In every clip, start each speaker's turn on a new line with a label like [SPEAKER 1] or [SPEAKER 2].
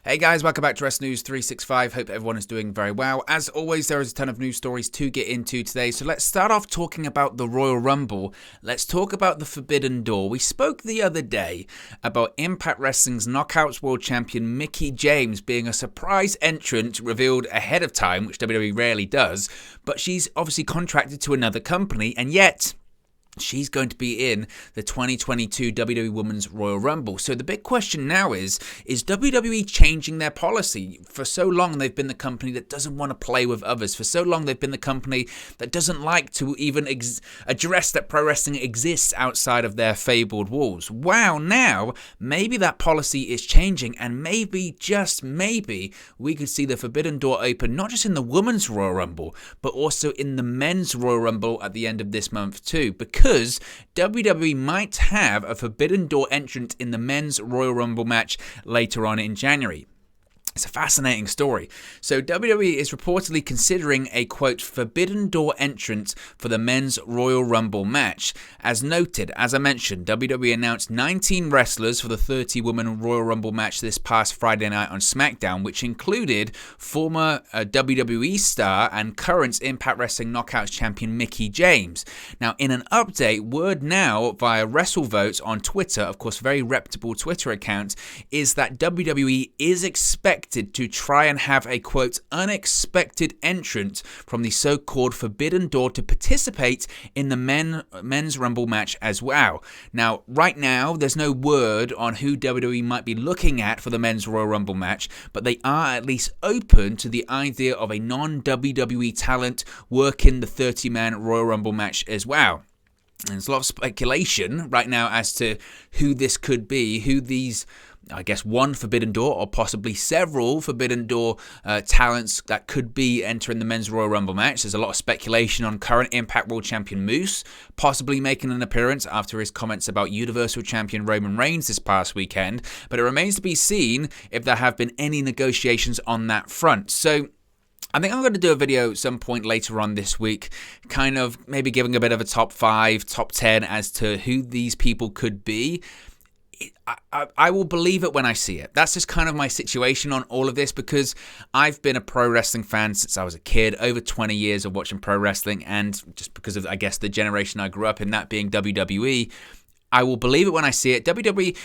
[SPEAKER 1] Hey guys, welcome back to Wrestling News 365. Hope everyone is doing very well. As always, there is a ton of news stories to get into today. So let's start off talking about the Royal Rumble. Let's talk about the Forbidden Door. We spoke the other day about Impact Wrestling's Knockouts World Champion Mickie James being a surprise entrant revealed ahead of time, which WWE rarely does. But she's obviously contracted to another company, and yet she's going to be in the 2022 WWE Women's Royal Rumble. So the big question now is WWE changing their policy? For so long, they've been the company that doesn't want to play with others. For so long, they've been the company that doesn't like to even address that pro wrestling exists outside of their fabled walls. Wow, now, maybe that policy is changing, and maybe, just maybe, we could see the Forbidden Door open, not just in the Women's Royal Rumble, but also in the Men's Royal Rumble at the end of this month too, because WWE might have a Forbidden Door entrant in the Men's Royal Rumble match later on in January. It's a fascinating story. So WWE is reportedly considering a, quote, Forbidden Door entrant for the Men's Royal Rumble match. As noted, as I mentioned, WWE announced 19 wrestlers for the 30-woman Royal Rumble match this past Friday night on SmackDown, which included former WWE star and current Impact Wrestling Knockouts champion Mickie James. Now, in an update, word now via WrestleVote on Twitter, of course, very reputable Twitter account, is that WWE is expected to try and have a, quote, unexpected entrant from the so-called Forbidden Door to participate in the Men's Rumble match as well. Now, right now, there's no word on who WWE might be looking at for the Men's Royal Rumble match, but they are at least open to the idea of a non-WWE talent working the 30-man Royal Rumble match as well. And there's a lot of speculation right now as to who this could be, who these, I guess, one Forbidden Door or possibly several Forbidden Door talents that could be entering the Men's Royal Rumble match. There's a lot of speculation on current Impact World Champion Moose possibly making an appearance after his comments about Universal Champion Roman Reigns this past weekend, but it remains to be seen if there have been any negotiations on that front. So I think I'm going to do a video at some point later on this week, kind of maybe giving a bit of a top 5, top 10 as to who these people could be. I will believe it when I see it. That's just kind of my situation on all of this, because I've been a pro wrestling fan since I was a kid, over 20 years of watching pro wrestling, and just because of, I guess, the generation I grew up in, that being WWE, I will believe it when I see it. WWE,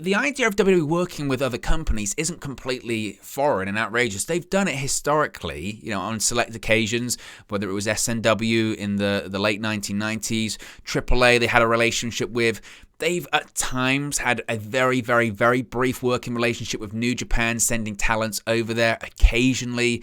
[SPEAKER 1] the idea of WWE working with other companies isn't completely foreign and outrageous. They've done it historically, on select occasions, whether it was SNW in the late 1990s, AAA they had a relationship with. They've at times had a very, very, very brief working relationship with New Japan, sending talents over there occasionally.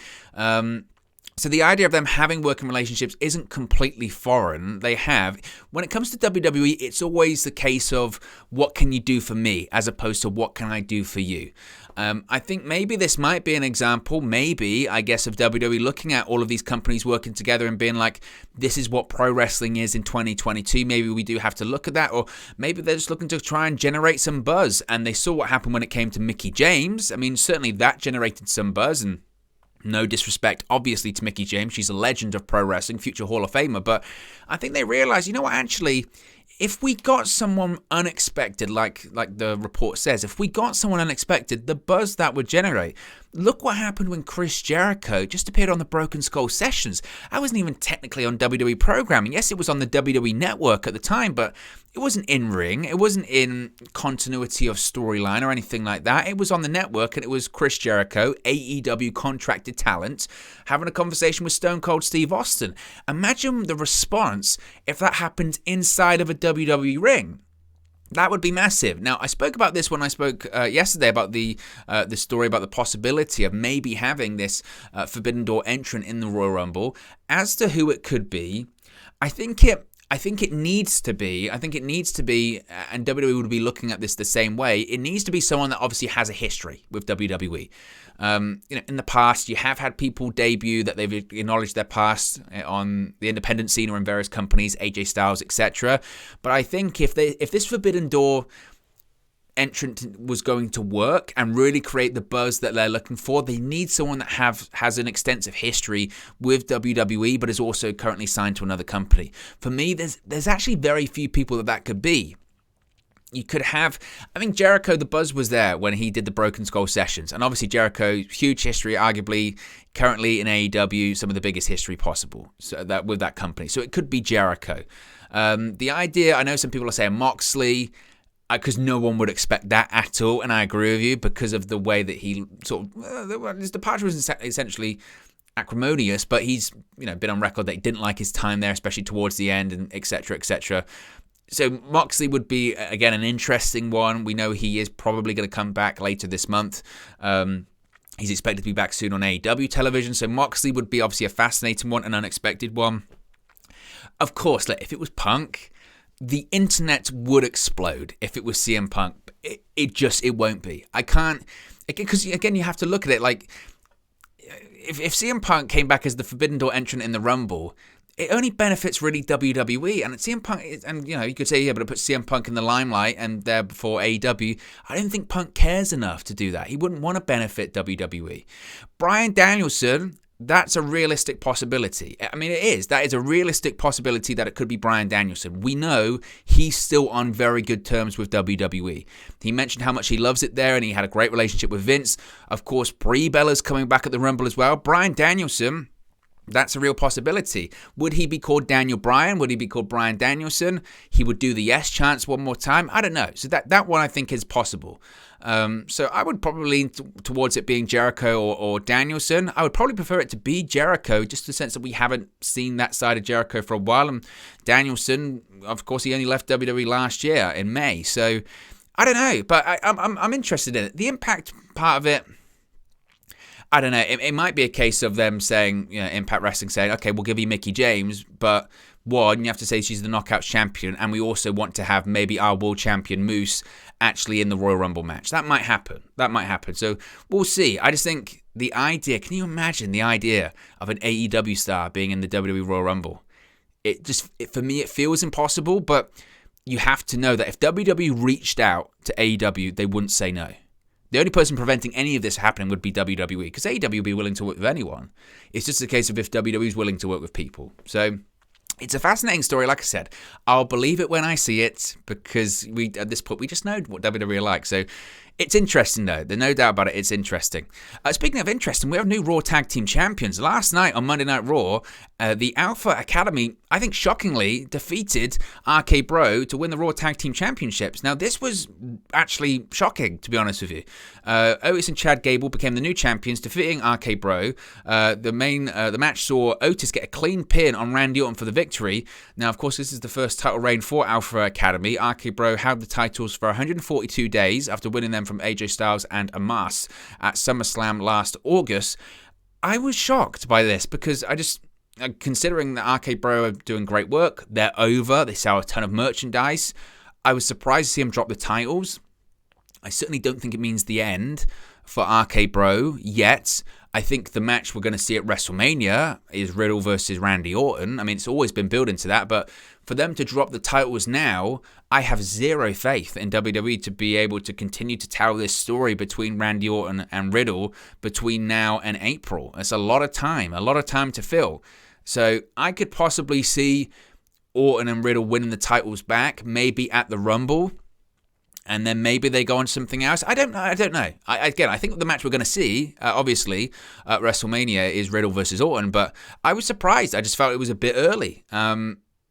[SPEAKER 1] So the idea of them having working relationships isn't completely foreign. They have. When it comes to WWE, it's always the case of what can you do for me as opposed to what can I do for you. I think maybe this might be an example, maybe, I guess, of WWE looking at all of these companies working together and being like, this is what pro wrestling is in 2022. Maybe we do have to look at that. Or maybe they're just looking to try and generate some buzz. And they saw what happened when it came to Mickie James. I mean, certainly that generated some buzz, and no disrespect, obviously, to Mickie James. She's a legend of pro wrestling, future Hall of Famer. But I think they realized, actually, if we got someone unexpected, like the report says, if we got someone unexpected, the buzz that would generate. Look what happened when Chris Jericho just appeared on the Broken Skull Sessions. I wasn't even technically on WWE programming. Yes, it was on the WWE Network at the time, but it wasn't in ring. It wasn't in continuity of storyline or anything like that. It was on the network, and it was Chris Jericho, AEW contracted talent, having a conversation with Stone Cold Steve Austin. Imagine the response if that happened inside of a WWE ring. That would be massive. Now, I spoke about this when I spoke yesterday about the story about the possibility of maybe having this Forbidden Door entrant in the Royal Rumble. As to who it could be, I think it needs to be, and WWE would be looking at this the same way. It needs to be someone that obviously has a history with WWE. In the past, you have had people debut that they've acknowledged their past on the independent scene or in various companies, AJ Styles, etc. But I think if this Forbidden Door entrant was going to work and really create the buzz that they're looking for, they need someone that has an extensive history with WWE, but is also currently signed to another company. For me, there's actually very few people that could be. You could have, I think Jericho, the buzz was there when he did the Broken Skull sessions. And obviously Jericho, huge history, arguably currently in AEW, some of the biggest history possible with that company. So it could be Jericho. The idea, I know some people are saying Moxley, because no one would expect that at all. And I agree with you because of the way that he sort of, his departure was essentially acrimonious, but he's been on record that he didn't like his time there, especially towards the end, and etc. etc. So Moxley would be, again, an interesting one. We know he is probably going to come back later this month. He's expected to be back soon on AEW television. So Moxley would be obviously a fascinating one, an unexpected one. Of course, if it was Punk, the internet would explode. If it was CM Punk, it won't be. I can't, because again, you have to look at it like, if CM Punk came back as the Forbidden Door entrant in the Rumble, it only benefits really WWE, and CM Punk, and you could say, yeah, but it puts CM Punk in the limelight and there before AEW. I don't think Punk cares enough to do that. He wouldn't want to benefit WWE. Bryan Danielson, that's a realistic possibility. I mean, it is. That is a realistic possibility that it could be Bryan Danielson. We know he's still on very good terms with WWE. He mentioned how much he loves it there, and he had a great relationship with Vince. Of course, Brie Bella's coming back at the Rumble as well. Bryan Danielson, that's a real possibility. Would he be called Daniel Bryan? Would he be called Bryan Danielson? He would do the yes chance one more time? I don't know. So that one I think is possible. So I would probably lean towards it being Jericho or Danielson. I would probably prefer it to be Jericho, just in the sense that we haven't seen that side of Jericho for a while. And Danielson, of course, he only left WWE last year in May. So I don't know, but I'm interested in it. The Impact part of it, I don't know. It might be a case of them saying, Impact Wrestling saying, okay, we'll give you Mickie James, but one, you have to say she's the Knockouts champion, and we also want to have maybe our world champion Moose actually in the Royal Rumble match. That might happen. So we'll see. I just think the idea, can you imagine the idea of an AEW star being in the WWE Royal Rumble? For me, it feels impossible, but you have to know that if WWE reached out to AEW, they wouldn't say no. The only person preventing any of this happening would be WWE, because AEW would be willing to work with anyone. It's just a case of if WWE is willing to work with people. So it's a fascinating story. Like I said, I'll believe it when I see it, because at this point we just know what WWE are like. So it's interesting, though. There's no doubt about it. It's interesting. Speaking of interesting, we have new Raw Tag Team Champions. Last night on Monday Night Raw, the Alpha Academy, I think shockingly, defeated RK Bro to win the Raw Tag Team Championships. Now, this was actually shocking, to be honest with you. Otis and Chad Gable became the new champions, defeating RK Bro. The match saw Otis get a clean pin on Randy Orton for the victory. Now, of course, this is the first title reign for Alpha Academy. RK Bro held the titles for 142 days after winning them from AJ Styles and Amos at SummerSlam last August. I was shocked by this because considering that RK Bro are doing great work, they're over, they sell a ton of merchandise. I was surprised to see them drop the titles. I certainly don't think it means the end for RK Bro yet. I think the match we're going to see at WrestleMania is Riddle versus Randy Orton. I mean, it's always been building to that, but for them to drop the titles now, I have zero faith in WWE to be able to continue to tell this story between Randy Orton and Riddle between now and April. It's a lot of time to fill. So I could possibly see Orton and Riddle winning the titles back, maybe at the Rumble, and then maybe they go on something else. I don't know. I think the match we're going to see, obviously, at WrestleMania is Riddle versus Orton, but I was surprised. I just felt it was a bit early.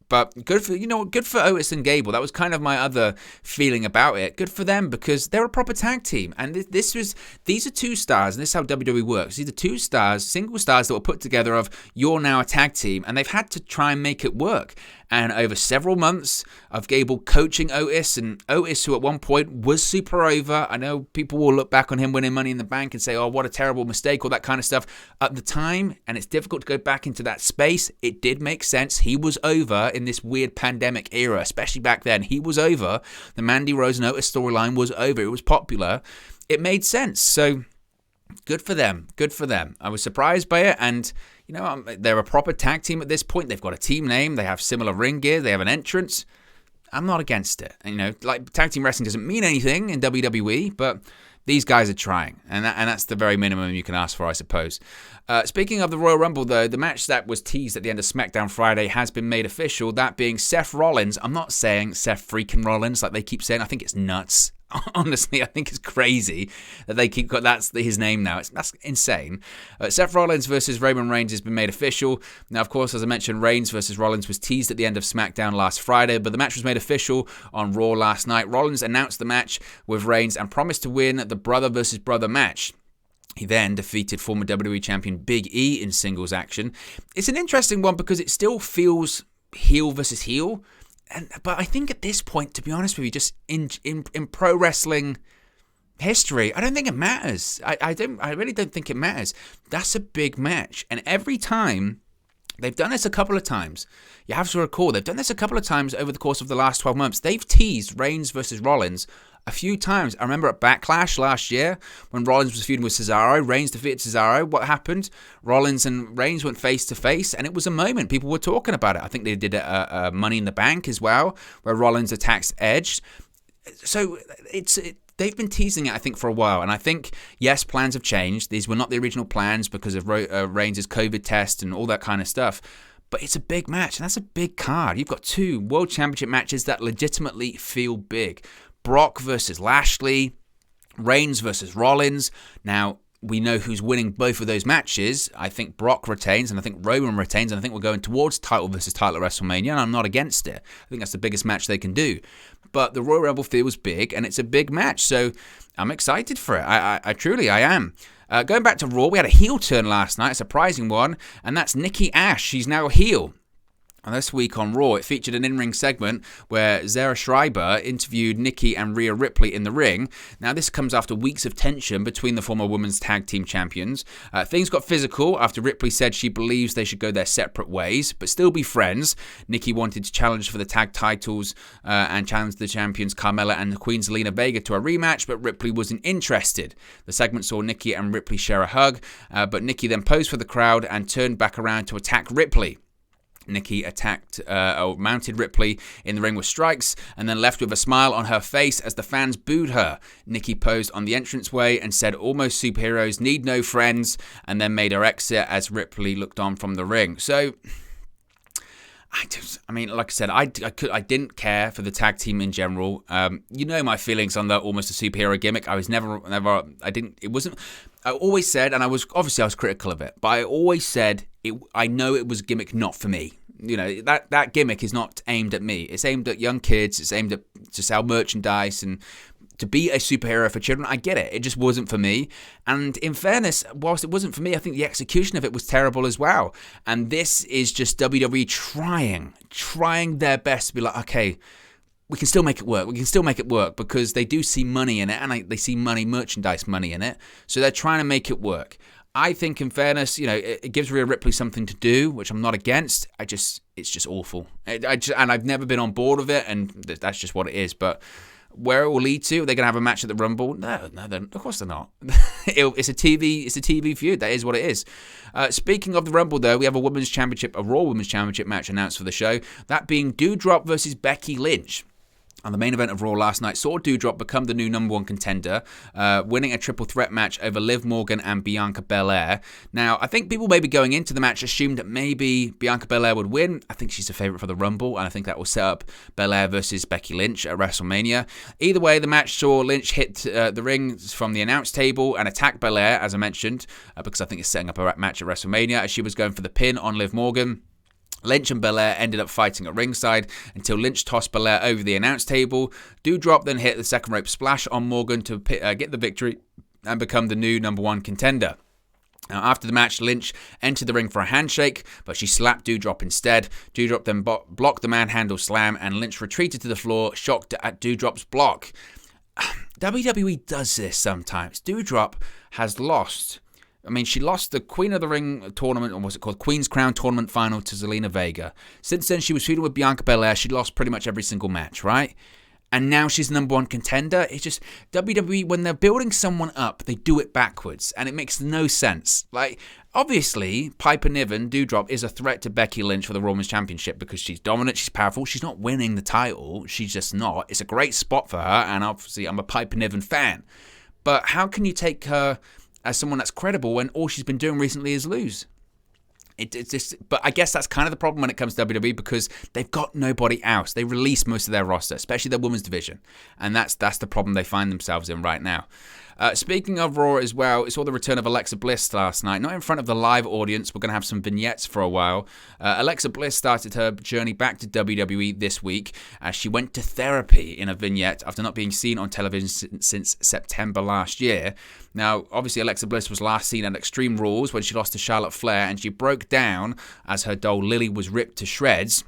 [SPEAKER 1] But good for Otis and Gable. That was kind of my other feeling about it. Good for them because they're a proper tag team. And these are two stars, and this is how WWE works. These are two stars, single stars that were put together of you're now a tag team, and they've had to try and make it work. And over several months of Gable coaching Otis, and Otis, who at one point was super over. I know people will look back on him winning Money in the Bank and say, oh, what a terrible mistake, all that kind of stuff. At the time, and it's difficult to go back into that space, it did make sense. He was over in this weird pandemic era, especially back then. He was over. The Mandy Rose and Otis storyline was over. It was popular. It made sense. So good for them. I was surprised by it, and they're a proper tag team at this point. They've got a team name. They have similar ring gear. They have an entrance. I'm not against it. And, tag team wrestling doesn't mean anything in WWE, but These guys are trying, and that's the very minimum you can ask for, I suppose. Speaking of the Royal Rumble, though, the match that was teased at the end of SmackDown Friday has been made official, that being Seth Rollins. I'm not saying Seth freaking Rollins like they keep saying. I think it's nuts. Honestly, I think it's crazy that they keep that's his name now. That's insane. Seth Rollins versus Roman Reigns has been made official. Now, of course, as I mentioned, Reigns versus Rollins was teased at the end of SmackDown last Friday, but the match was made official on Raw last night. Rollins announced the match with Reigns and promised to win the brother versus brother match. He then defeated former WWE champion Big E in singles action. It's an interesting one because it still feels heel versus heel. But I think at this point, to be honest with you, just in pro wrestling history, I don't think it matters. I really don't think it matters. That's a big match. And every time, they've done this a couple of times. You have to recall, they've done this a couple of times over the course of the last 12 months. They've teased Reigns versus Rollins a few times. I remember at Backlash last year when Rollins was feuding with Cesaro, Reigns defeated Cesaro. What happened? Rollins and Reigns went face to face, and it was a moment. People were talking about it. I think they did a Money in the Bank as well, where Rollins attacks Edge. So they've been teasing it, I think, for a while. And I think, yes, plans have changed. These were not the original plans because of Reigns' COVID test and all that kind of stuff. But it's a big match, and that's a big card. You've got 2 World Championship matches that legitimately feel big. Brock versus Lashley, Reigns versus Rollins. Now, we know who's winning both of those matches. I think Brock retains, and I think Roman retains, and I think we're going towards title versus title at WrestleMania, and I'm not against it. I think that's the biggest match they can do. But the Royal Rumble feels big, and it's a big match, so I'm excited for it. I truly am. Going back to Raw, we had a heel turn last night, a surprising one, and that's Nikki ASH. She's now a heel. And this week on Raw, it featured an in-ring segment where Zara Schreiber interviewed Nikki and Rhea Ripley in the ring. Now, this comes after weeks of tension between the former women's tag team champions. Things got physical after Ripley said she believes they should go their separate ways, but still be friends. Nikki wanted to challenge for the tag titles and challenge the champions Carmella and Queen Zelina Vega to a rematch, but Ripley wasn't interested. The segment saw Nikki and Ripley share a hug, but Nikki then posed for the crowd and turned back around to attack Ripley. Nikki mounted Ripley in the ring with strikes and then left with a smile on her face as the fans booed her. Nikki posed on the entranceway and said almost superheroes need no friends, and then made her exit as Ripley looked on from the ring. So, like I said, I didn't care for the tag team in general. You know my feelings on the almost a superhero gimmick. I always said, and I was critical of it, but I always said I know it was a gimmick not for me. You know, that gimmick is not aimed at me. It's aimed at young kids. It's aimed to sell merchandise and to be a superhero for children. I get it. It just wasn't for me. And in fairness, whilst it wasn't for me, I think the execution of it was terrible as well. And this is just WWE trying their best to be like, okay, we can still make it work. We can still make it work because they do see money in it, and they see merchandise money in it. So they're trying to make it work. I think, in fairness, you know, it gives Rhea Ripley something to do, which I'm not against. It's just awful. And I've never been on board with it, and that's just what it is. But where it will lead to, they're going to have a match at the Rumble. No, of course they're not. It's a TV feud. That is what it is. Speaking of the Rumble, though, we have a Raw Women's Championship match announced for the show. That being Doudrop versus Becky Lynch. And the main event of Raw last night saw Doudrop become the new number 1 contender, winning a triple threat match over Liv Morgan and Bianca Belair. Now, I think people maybe going into the match assumed that maybe Bianca Belair would win. I think she's a favorite for the Rumble, and I think that will set up Belair versus Becky Lynch at WrestleMania. Either way, the match saw Lynch hit the ring from the announce table and attack Belair, as I mentioned, because I think it's setting up a match at WrestleMania as she was going for the pin on Liv Morgan. Lynch and Belair ended up fighting at ringside until Lynch tossed Belair over the announce table. Doudrop then hit the second rope splash on Morgan to get the victory and become the new number 1 contender. Now, after the match, Lynch entered the ring for a handshake, but she slapped Doudrop instead. Doudrop then blocked the manhandle slam, and Lynch retreated to the floor, shocked at Doudrop's block. WWE does this sometimes. Doudrop has lost. I mean, she lost the Queen of the Ring tournament, or what's it called, Queen's Crown tournament final to Zelina Vega. Since then, she was feuding with Bianca Belair. She'd lost pretty much every single match, right? And now she's the number 1 contender. It's just, WWE, when they're building someone up, they do it backwards, and it makes no sense. Like, obviously, Piper Niven, Doudrop, is a threat to Becky Lynch for the Raw Women's Championship because she's dominant, she's powerful, she's not winning the title, she's just not. It's a great spot for her, and obviously, I'm a Piper Niven fan. But how can you take her as someone that's credible when all she's been doing recently is lose? It's just, but I guess that's kind of the problem when it comes to WWE, because they've got nobody else. They release most of their roster, especially their women's division, and that's the problem they find themselves in right now. Speaking of Raw as well, we saw the return of Alexa Bliss last night, not in front of the live audience. We're going to have some vignettes for a while. Alexa Bliss started her journey back to WWE this week as she went to therapy in a vignette after not being seen on television since September last year. Now, obviously, Alexa Bliss was last seen at Extreme Rules when she lost to Charlotte Flair, and she broke down as her doll Lily was ripped to shreds.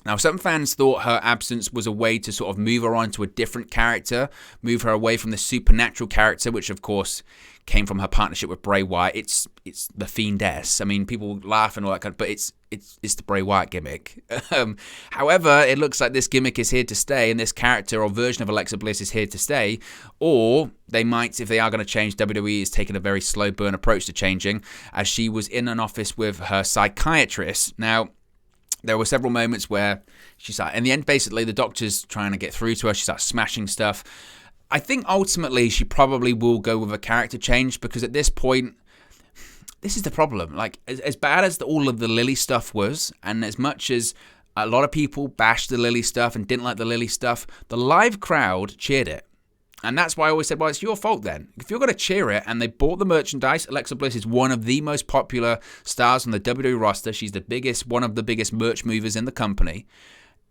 [SPEAKER 1] Now, some fans thought her absence was a way to sort of move her on to a different character, move her away from the supernatural character, which, of course, came from her partnership with Bray Wyatt. It's the Fiendess. I mean, people laugh and all that kind of, but it's the Bray Wyatt gimmick. However, it looks like this gimmick is here to stay, and this character or version of Alexa Bliss is here to stay. Or they might, if they are going to change, WWE is taking a very slow burn approach to changing, as she was in an office with her psychiatrist. Now, there were several moments where she started, in the end, basically, the doctor's trying to get through to her. She starts smashing stuff. I think ultimately she probably will go with a character change, because at this point, this is the problem. Like, as bad as all of the Lily stuff was, and as much as a lot of people bashed the Lily stuff and didn't like the Lily stuff, the live crowd cheered it. And that's why I always said, well, it's your fault then. If you're going to cheer it, and they bought the merchandise, Alexa Bliss is one of the most popular stars on the WWE roster. She's the biggest, one of the biggest merch movers in the company.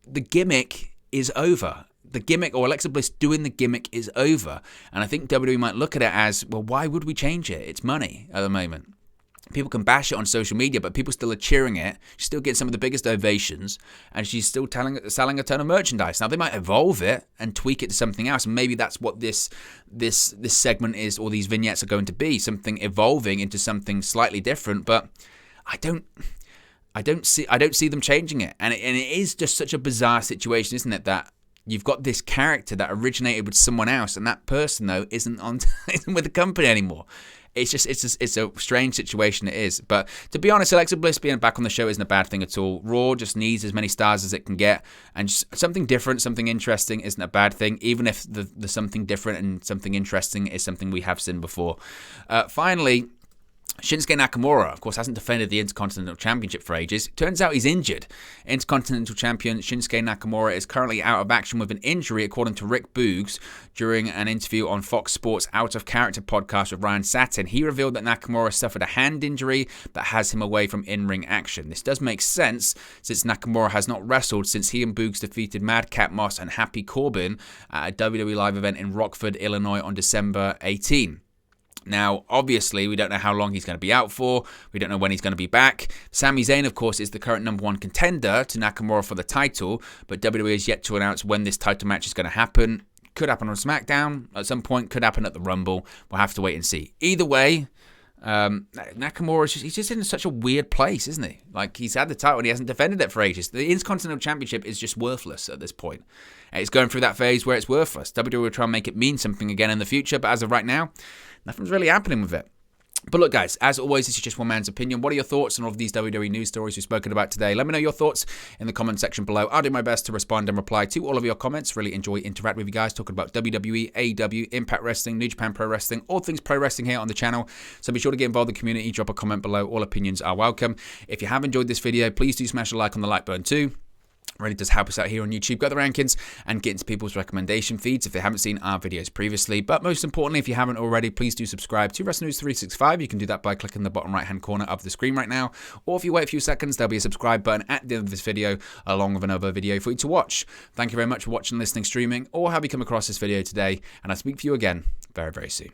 [SPEAKER 1] The gimmick is over. The gimmick, or Alexa Bliss doing the gimmick, is over. And I think WWE might look at it as, well, why would we change it? It's money at the moment. People can bash it on social media, but people still are cheering it. She's still getting some of the biggest ovations, and she's still selling a ton of merchandise. Now, they might evolve it and tweak it to something else, and maybe that's what this segment is, or these vignettes are going to be, something evolving into something slightly different. But I don't see them changing it, and it is just such a bizarre situation, isn't it? That you've got this character that originated with someone else, and that person though isn't with the company anymore. It's a strange situation, it is. But to be honest, Alexa Bliss being back on the show isn't a bad thing at all. Raw just needs as many stars as it can get, and just something different, something interesting isn't a bad thing, even if the something different and something interesting is something we have seen before. Finally, Shinsuke Nakamura, of course, hasn't defended the Intercontinental Championship for ages. Turns out he's injured. Intercontinental Champion Shinsuke Nakamura is currently out of action with an injury, according to Rick Boogs, during an interview on Fox Sports' Out of Character podcast with Ryan Satin. He revealed that Nakamura suffered a hand injury that has him away from in-ring action. This does make sense, since Nakamura has not wrestled since he and Boogs defeated Madcap Moss and Happy Corbin at a WWE live event in Rockford, Illinois on December 18. Now, obviously, we don't know how long he's going to be out for. We don't know when he's going to be back. Sami Zayn, of course, is the current number one contender to Nakamura for the title, but WWE has yet to announce when this title match is going to happen. Could happen on SmackDown at some point, could happen at the Rumble. We'll have to wait and see. Either way, Nakamura, he's just in such a weird place, isn't he? Like, he's had the title and he hasn't defended it for ages. The Intercontinental Championship is just worthless at this point. It's going through that phase where it's worthless. WWE will try and make it mean something again in the future, but as of right now, nothing's really happening with it. But look, guys, as always, this is just one man's opinion. What are your thoughts on all of these WWE news stories we've spoken about today? Let me know your thoughts in the comment section below. I'll do my best to respond and reply to all of your comments. Really enjoy interacting with you guys, talking about WWE, AEW, Impact Wrestling, New Japan Pro Wrestling, all things pro wrestling here on the channel. So be sure to get involved in the community. Drop a comment below. All opinions are welcome. If you have enjoyed this video, please do smash a like on the like button too. Really does help us out here on YouTube. Go to the rankings and get into people's recommendation feeds if they haven't seen our videos previously. But most importantly, if you haven't already, please do subscribe to Wrestling News 365. You can do that by clicking the bottom right hand corner of the screen right now. Or if you wait a few seconds, there'll be a subscribe button at the end of this video along with another video for you to watch. Thank you very much for watching, listening, streaming, or have you come across this video today. And I'll speak to you again very, very soon.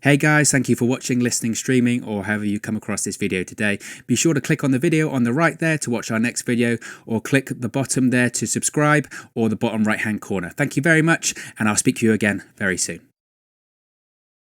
[SPEAKER 1] Hey guys, thank you for watching, listening, streaming, or however you come across this video today. Be sure to click on the video on the right there to watch our next video, or click the bottom there to subscribe, or the bottom right hand corner. Thank you very much, and I'll speak to you again very soon.